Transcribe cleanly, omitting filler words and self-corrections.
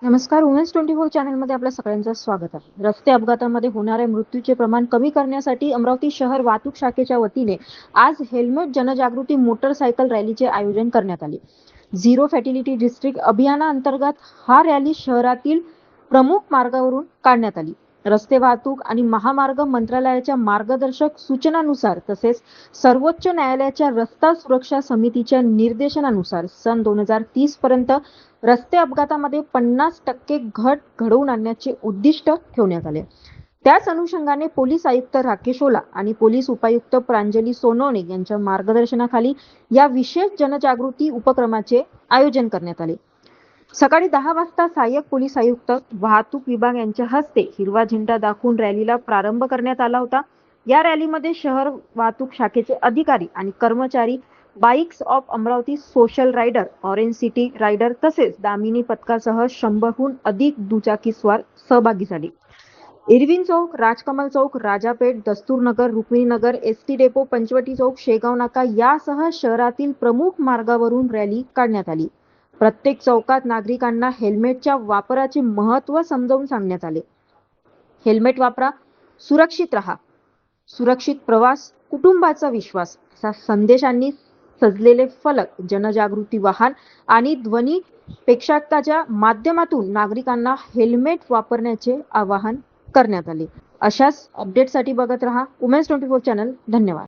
नमस्कार. वुमेन्स 24 चॅनलमध्ये आपल्या सगळ्यांचं स्वागत आहे. रस्ते अपघातामध्ये होणाऱ्या मृत्यूचे प्रमाण कमी करण्यासाठी अमरावती शहर वाहतूक शाखेच्या वतीने आज हेल्मेट जनजागृती मोटरसायकल रॅलीचे आयोजन करण्यात आले. झिरो फॅटिलिटी डिस्ट्रिक्ट अभियानाअंतर्गत हा रॅली शहरातील प्रमुख मार्गावरून काढण्यात आली. रस्ते वाहतूक आणि महामार्ग मंत्रालयाच्या मार्गदर्शक सूचनानुसार तसेच सर्वोच्च न्यायालयाच्या रस्ता सुरक्षा समितीच्या निर्देशनानुसार सन 2030 पर्यंत रस्ते अपघातामध्ये 50% घट घडवून आणण्याचे उद्दिष्ट ठेवण्यात आले. त्याच अनुषंगाने पोलीस आयुक्त राकेश ओला आणि पोलीस उपायुक्त प्रांजली सोनवणे यांच्या मार्गदर्शनाखाली या विशेष जनजागृती उपक्रमाचे आयोजन करण्यात आले. सकाळी 10 वाजता सहाय्यक पोलीस आयुक्त वाहतूक विभाग यांच्या हस्ते हिरवा झेंडा दाखवून रॅलीला प्रारंभ करण्यात आला होता. या रॅलीमध्ये शहर वाहतूक शाखेचे अधिकारी आणि कर्मचारी, bikes of Amravati social rider, orange city rider तसेच दामिनी पथकासह 100हून अधिक दुचाकीस्वार सहभागी झाले. Irwin Chowk, Rajkamal Chowk, Rajapeth, Dasturnagar, Rukmininagar, ST depot, Panchavati Chowk, Shegaon Naka यासह शहरातील प्रमुख मार्गावरून रॅली काढण्यात आली. प्रत्येक चौकात नागरिकांना हेल्मेटच्या वापराचे महत्त्व समजावून सांगण्यात आले. हेल्मेट वापरा, सुरक्षित राहा, सुरक्षित प्रवास, कुटुंबाचा विश्वास असा संदेशांनी सजलेले फलक, जनजागृती वाहन आणि ध्वनी प्रेक्षकाच्या माध्यमातून नागरिकांना हेल्मेट वापरण्याचे आवाहन करण्यात आले. अशाच अपडेटसाठी बघत रहा वुमेन्स 24 चॅनल. धन्यवाद.